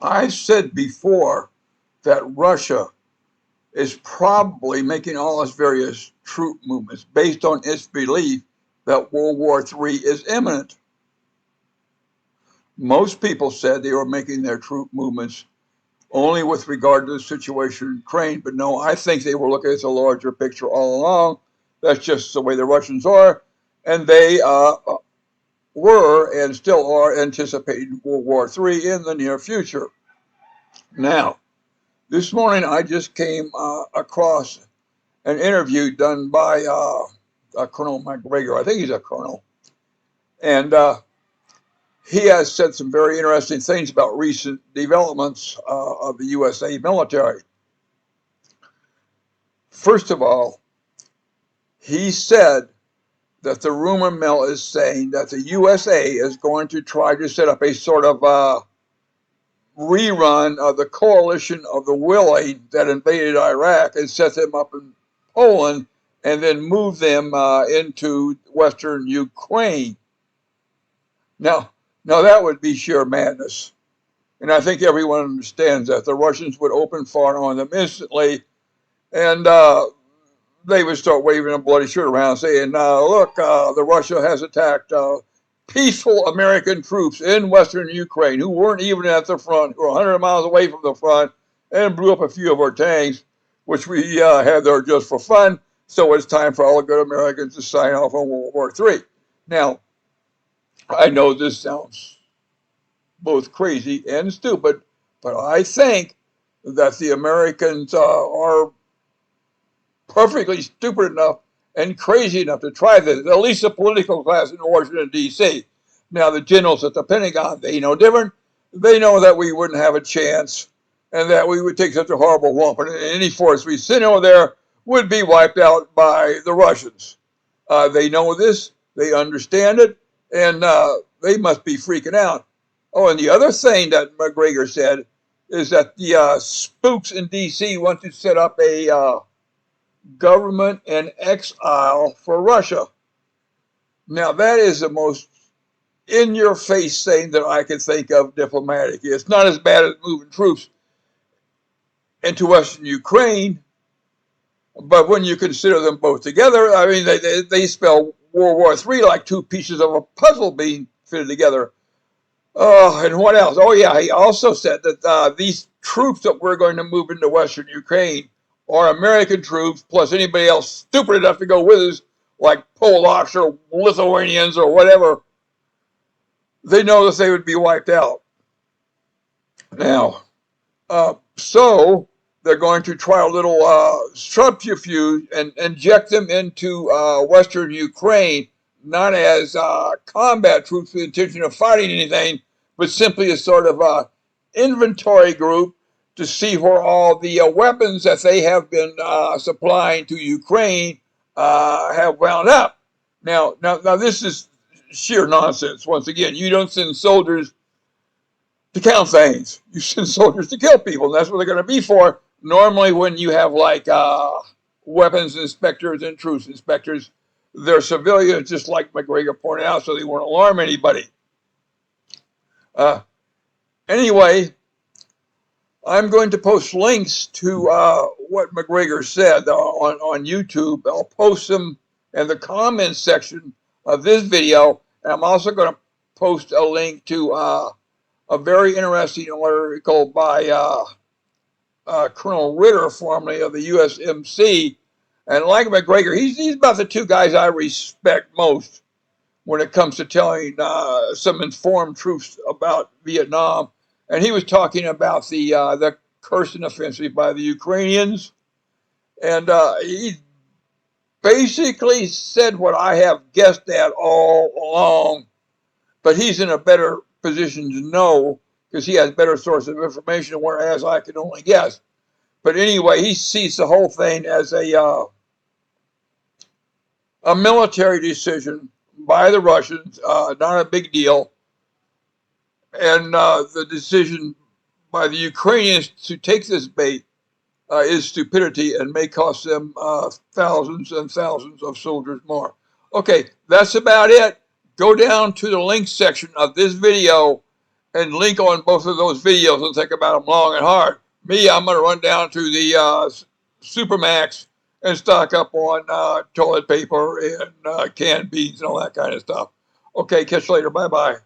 I said before that Russia is probably making all its various troop movements based on its belief that World War III is imminent. Most people said they were making their troop movements only with regard to the situation in Ukraine, but no, I think they were looking at the larger picture all along. That's just the way the Russians are, and they were and still are anticipating World War III in the near future. Now, this morning I just came across an interview done by Colonel McGregor. I think he's a colonel. And he has said some very interesting things about recent developments of the USA military. First of all, he said that the rumor mill is saying that the USA is going to try to set up a sort of rerun of the coalition of the WWIII that invaded Iraq and set them up in Poland and then move them into Western Ukraine. Now that would be sheer madness. And I think everyone understands that. The Russians would open fire on them instantly, and they would start waving a bloody shirt around saying, look, the Russia has attacked peaceful American troops in Western Ukraine who weren't even at the front, who were 100 miles away from the front, and blew up a few of our tanks, which we had there just for fun. So it's time for all the good Americans to sign off on World War III. Now, I know this sounds both crazy and stupid, but I think that the Americans are perfectly stupid enough and crazy enough to try this, at least the political class in Washington, D.C. Now, the generals at the Pentagon, they know different. They know that we wouldn't have a chance and that we would take such a horrible whooping, and any force we sent over there would be wiped out by the Russians. They know this, they understand it, and they must be freaking out. Oh, and the other thing that McGregor said is that the spooks in D.C. want to set up a government in exile for Russia. Now, that is the most in-your-face thing that I can think of diplomatically. It's not as bad as moving troops into Western Ukraine, but when you consider them both together, I mean, they spell World War III like two pieces of a puzzle being fitted together. And what else? Oh, yeah, he also said that these troops that we're going to move into Western Ukraine are American troops, plus anybody else stupid enough to go with us, like Polacks or Lithuanians or whatever. They know that they would be wiped out. Now, so they're going to try a little subterfuge and inject them into Western Ukraine, not as combat troops with the intention of fighting anything, but simply a sort of inventory group to see where all the weapons that they have been supplying to Ukraine have wound up. Now, this is sheer nonsense. Once again, you don't send soldiers to count things. You send soldiers to kill people, and that's what they're going to be for. Normally, when you have like weapons inspectors and troops inspectors, they're civilians, just like McGregor pointed out, so they won't alarm anybody. Anyway, I'm going to post links to what McGregor said on YouTube. I'll post them in the comments section of this video. And I'm also going to post a link to a very interesting article by Colonel Ritter, formerly of the USMC. And like McGregor, he's about the two guys I respect most when it comes to telling some informed truths about Vietnam. And he was talking about the Kherson offensive by the Ukrainians. And he basically said what I have guessed at all along, but he's in a better position to know because he has better source of information, whereas I can only guess. But anyway, he sees the whole thing as a military decision by the Russians, not a big deal. And the decision by the Ukrainians to take this bait is stupidity and may cost them thousands and thousands of soldiers more. Okay, that's about it. Go down to the link section of this video and link on both of those videos and think about them long and hard. Me, I'm going to run down to the Supermax and stock up on toilet paper and canned beans and all that kind of stuff. Okay, catch you later. Bye bye.